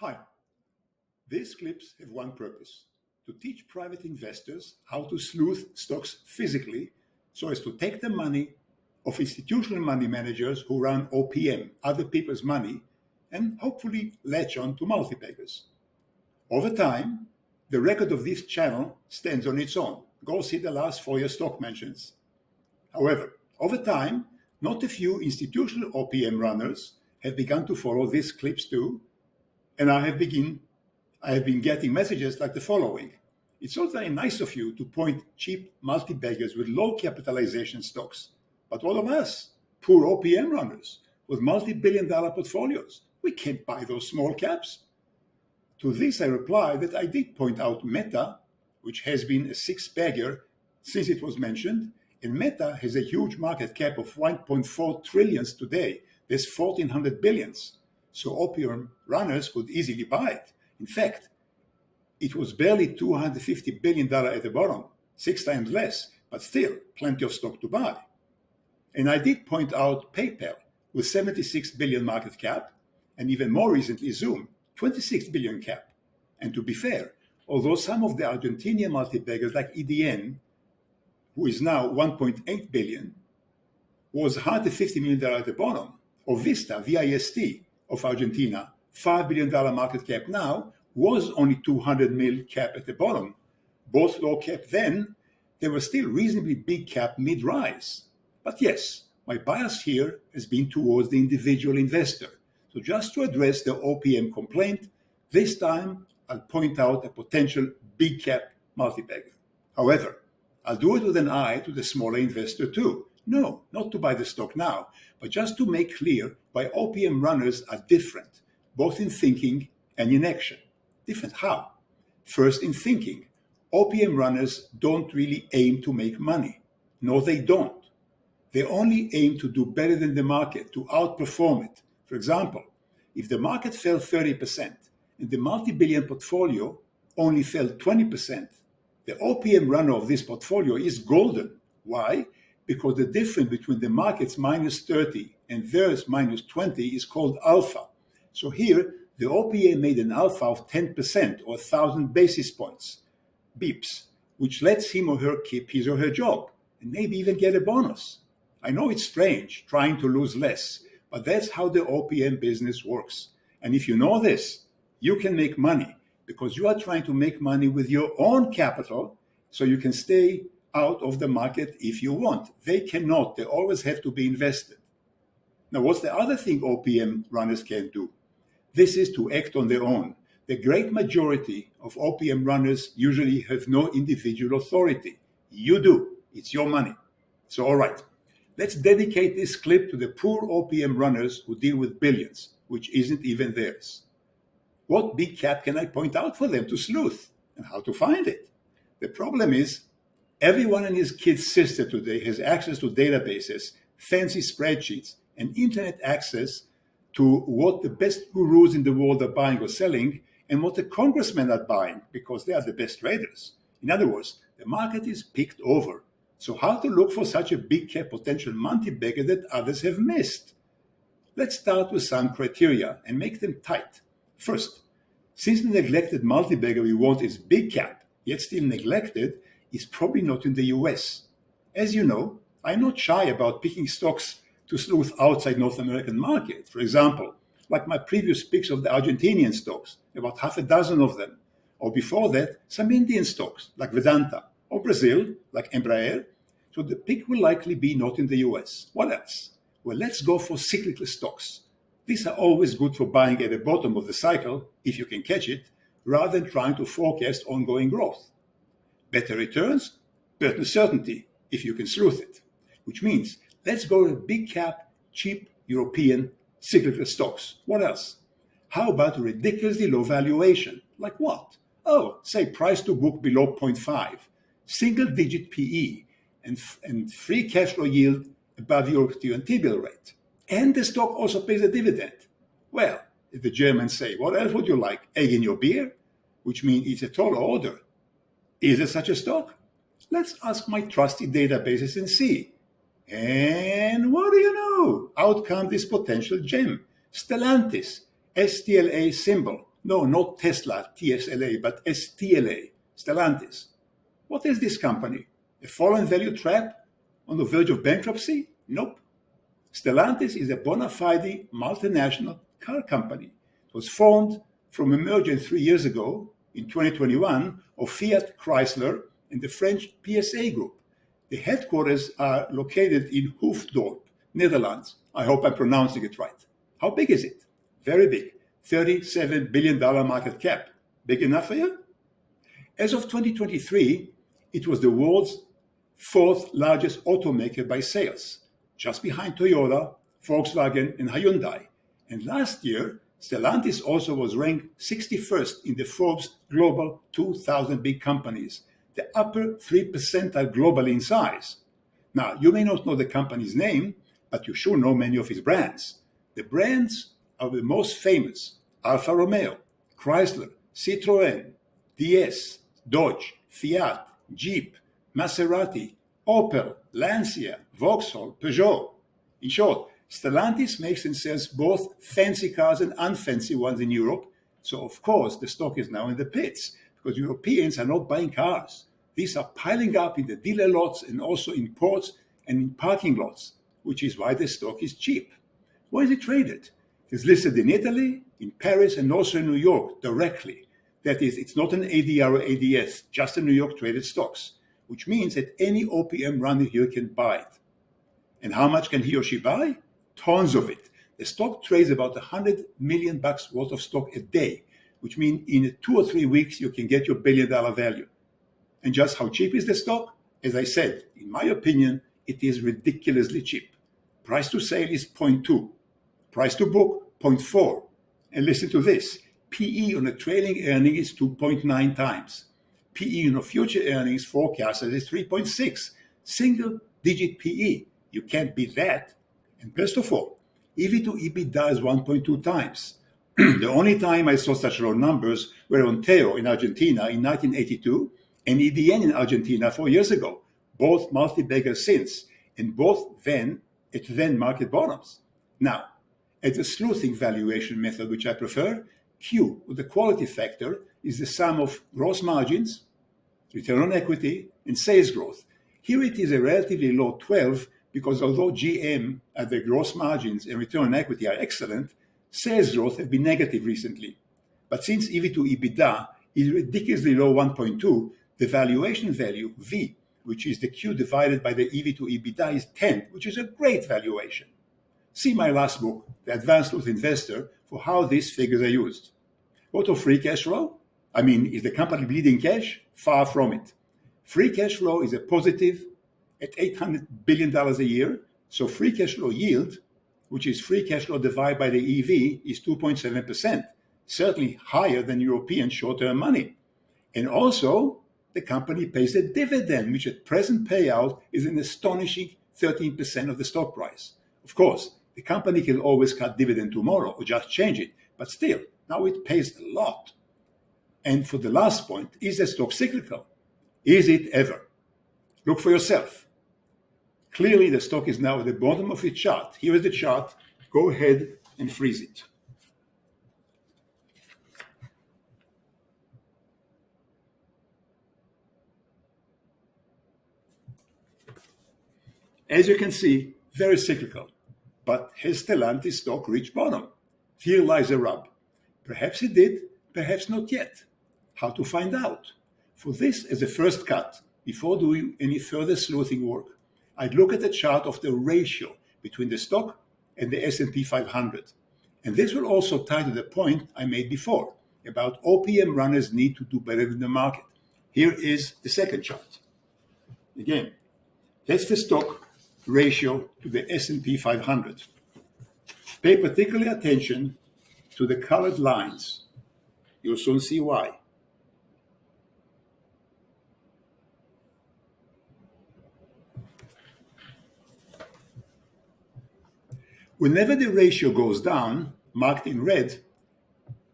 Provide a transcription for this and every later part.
Hi, these clips have one purpose: to teach private investors how to sleuth stocks physically so as to take the money of institutional money managers who run OPM, other people's money, and hopefully latch on to multi-baggers. Over time, the record of this channel stands on its own. Go see the last 4-year stock mentions. However, over time, not a few institutional OPM runners have begun to follow these clips too, and I have been getting messages like the following. It's all very nice of you to point cheap multi-baggers with low capitalization stocks, but all of us, poor OPM runners with multi-billion-dollar portfolios, we can't buy those small caps. To this I reply that I did point out Meta, which has been a six-bagger since it was mentioned, and Meta has a huge market cap of 1.4 trillions today. There's 1,400 billions. So OPM runners could easily buy it. In fact, it was barely $250 billion at the bottom, 6 times less, but still plenty of stock to buy. And I did point out PayPal with 76 billion market cap, and even more recently Zoom, 26 billion cap. And to be fair, although some of the Argentinian multi-baggers like EDN, who is now 1.8 billion, was $150 million at the bottom, or Vista, VIST, of Argentina, $5 billion market cap now, was only 200 mil cap at the bottom. Both low cap then, they were still reasonably big cap mid-rise. But yes, my bias here has been towards the individual investor. So just to address the OPM complaint, this time I'll point out a potential big cap multi-bagger. However, I'll do it with an eye to the smaller investor too. No, not to buy the stock now, but just to make clear why OPM runners are different, both in thinking and in action. Different how? First, in thinking, OPM runners don't really aim to make money. No, they don't. They only aim to do better than the market, to outperform it. For example, if the market fell 30% and the multi-billion portfolio only fell 20%, the OPM runner of this portfolio is golden. Why? Because the difference between the market's minus 30 and theirs minus 20 is called alpha. So here, the OPM made an alpha of 10% or 1,000 basis points, beeps, which lets him or her keep his or her job and maybe even get a bonus. I know it's strange trying to lose less, but that's how the OPM business works. And if you know this, you can make money because you are trying to make money with your own capital so you can stay out of the market if you want. They cannot. They always have to be invested. Now, what's the other thing OPM runners can do? This is to act on their own. The great majority of OPM runners usually have no individual authority. You do. It's your money. So, all right, let's dedicate this clip to the poor OPM runners who deal with billions, which isn't even theirs. What big cap can I point out for them to sleuth and how to find it? The problem is, everyone and his kid's sister today has access to databases, fancy spreadsheets, and internet access to what the best gurus in the world are buying or selling and what the congressmen are buying because they are the best traders. In other words, the market is picked over. So how to look for such a big cap potential multi-bagger that others have missed? Let's start with some criteria and make them tight. First, since the neglected multi-bagger we want is big cap, yet still neglected, is probably not in the US. As you know, I'm not shy about picking stocks to sleuth outside North American market. For example, like my previous picks of the Argentinian stocks, about half a dozen of them. Or before that, some Indian stocks like Vedanta, or Brazil, like Embraer. So the pick will likely be not in the US. What else? Well, let's go for cyclical stocks. These are always good for buying at the bottom of the cycle, if you can catch it, rather than trying to forecast ongoing growth. Better returns, better certainty, if you can sleuth it. Which means, let's go with big cap, cheap European cyclical stocks. What else? How about ridiculously low valuation? Like what? Oh, say price to book below 0.5, single digit PE, and free cash flow yield above your T-bill rate. And the stock also pays a dividend. Well, if the Germans say, what else would you like? Egg in your beer? Which means it's a tall order. Is there such a stock? Let's ask my trusty databases and see. And what do you know? Out come this potential gem, Stellantis, STLA symbol, No, not Tesla, TSLA, but STLA, Stellantis. What is this company? A fallen value trap on the verge of bankruptcy? Nope. Stellantis is a bona fide multinational car company. It was formed from a merger 3 years ago, in 2021, of Fiat Chrysler and the French PSA Group. The headquarters are located in Hoofddorp, Netherlands. I hope I'm pronouncing it right. How big is it? Very big. $37 billion market cap. Big enough for you? As of 2023, it was the world's fourth largest automaker by sales, just behind Toyota, Volkswagen, and Hyundai. And last year, Stellantis also was ranked 61st in the Forbes Global 2000 Big Companies, the upper 3% globally in size. Now, you may not know the company's name, but you sure know many of its brands. The brands are the most famous: Alfa Romeo, Chrysler, Citroën, DS, Dodge, Fiat, Jeep, Maserati, Opel, Lancia, Vauxhall, Peugeot. In short, Stellantis makes and sells both fancy cars and unfancy ones in Europe, so of course the stock is now in the pits, because Europeans are not buying cars. These are piling up in the dealer lots and also in ports and in parking lots, which is why the stock is cheap. Where is it traded? It's listed in Italy, in Paris, and also in New York directly. That is, it's not an ADR or ADS, just a New York traded stocks, which means that any OPM runner here can buy it. And how much can he or she buy? Tons of it. The stock trades about $100 million worth of stock a day, which means in 2 or 3 weeks you can get your $1 billion value. And just how cheap is the stock? As I said, in my opinion, it is ridiculously cheap. Price to sale is 0.2. Price to book, 0.4. And listen to this. PE on a trailing earning is 2.9 times. PE on a future earnings forecasted is 3.6. Single digit PE. You can't beat that. And best of all, EV to EBITDA is 1.2 times. The only time I saw such low numbers were on Teo in Argentina in 1982 and EDN in Argentina 4 years ago, both multi-baggers since, and both then at then market bottoms. Now, at the sleuthing valuation method, which I prefer, Q, with the quality factor, is the sum of gross margins, return on equity, and sales growth. Here it is a relatively low 12 because although GM at the gross margins and return on equity are excellent, sales growth have been negative recently. But since EV to EBITDA is ridiculously low 1.2, the valuation value, V, which is the Q divided by the EV to EBITDA, is 10, which is a great valuation. See my last book, The Advanced Sleuth Investor, for how these figures are used. Go to free cash flow. I mean, is the company bleeding cash? Far from it. Free cash flow is a positive at $800 billion a year, so free cash flow yield, which is free cash flow divided by the EV, is 2.7%, certainly higher than European short-term money. And also, the company pays a dividend, which at present payout is an astonishing 13% of the stock price. Of course, the company can always cut dividend tomorrow or just change it, but still, now it pays a lot. And for the last point, is the stock cyclical? Is it ever? Look for yourself. Clearly, the stock is now at the bottom of its chart. Here is the chart. Go ahead and freeze it. As you can see, very cyclical. But has Stellantis stock reached bottom? Here lies the rub. Perhaps it did, perhaps not yet. How to find out? For this as a first cut, before doing any further sleuthing work, I'd look at the chart of the ratio between the stock and the S&P 500. And this will also tie to the point I made before about OPM runners need to do better than the market. Here is the second chart. Again, that's the stock ratio to the S&P 500. Pay particular attention to the colored lines. You'll soon see why. Whenever the ratio goes down, marked in red,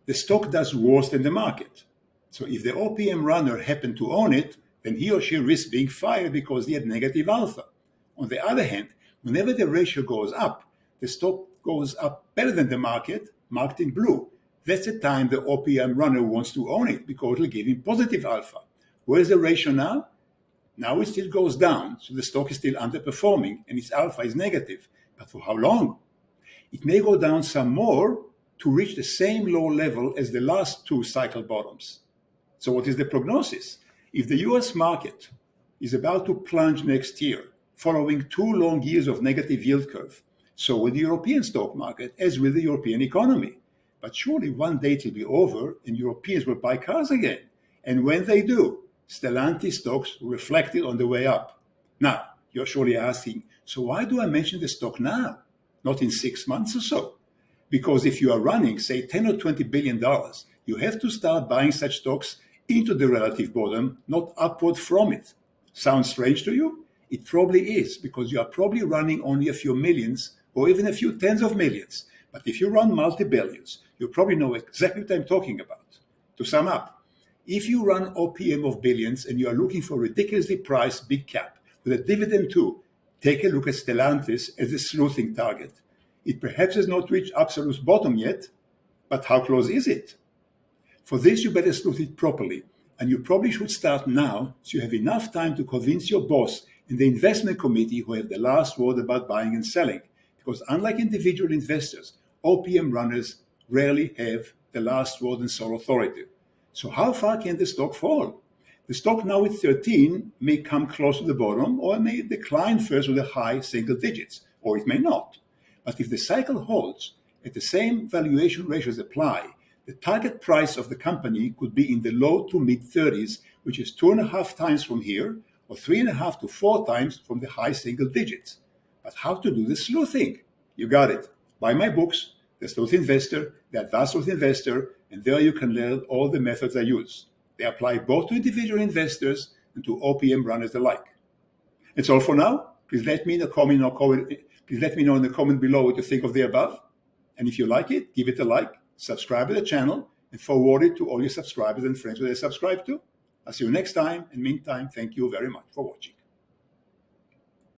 the stock does worse than the market. So if the OPM runner happened to own it, then he or she risks being fired because he had negative alpha. On the other hand, whenever the ratio goes up, the stock goes up better than the market, marked in blue. that's the time the OPM runner wants to own it because it'll give him positive alpha. Where's the ratio now? Now it still goes down, so the stock is still underperforming and its alpha is negative. But for how long? It may go down some more to reach the same low level as the last two cycle bottoms. So what is the prognosis? If the US market is about to plunge next year, following 2 long years of negative yield curve, so will the European stock market, as will the European economy. But surely one day it will be over and Europeans will buy cars again. And when they do, Stellantis stocks reflected on the way up. Now, you're surely asking, so why do I mention the stock now, not in 6 months or so? Because if you are running, say, $10 or $20 billion, you have to start buying such stocks into the relative bottom, not upward from it. Sounds strange to you? It probably is, because you are probably running only a few millions or even a few tens of millions. But if you run multi-billions, you probably know exactly what I'm talking about. To sum up, if you run OPM of billions and you are looking for ridiculously priced big cap with a dividend too, take a look at Stellantis as a sleuthing target. It perhaps has not reached absolute bottom yet, but how close is it? For this, you better sleuth it properly, and you probably should start now so you have enough time to convince your boss and the investment committee who have the last word about buying and selling. Because unlike individual investors, OPM runners rarely have the last word and sole authority. So how far can the stock fall? The stock now at 13 may come close to the bottom or may decline first with a high single digits, or it may not. But if the cycle holds at the same valuation ratios apply, the target price of the company could be in the low to mid 30s, which is 2.5 times from here, or 3.5 to 4 times from the high single digits. But how to do the sleuthing? You got it. Buy my books, The Sleuth Investor, The Advanced Sleuth Investor, and there you can learn all the methods I use. They apply both to individual investors and to OPM runners alike. That's all for now. Please let me know in the comment below what you think of the above. And if you like it, give it a like, subscribe to the channel, and forward it to all your subscribers and friends who they subscribe to. I'll see you next time. In the meantime, thank you very much for watching.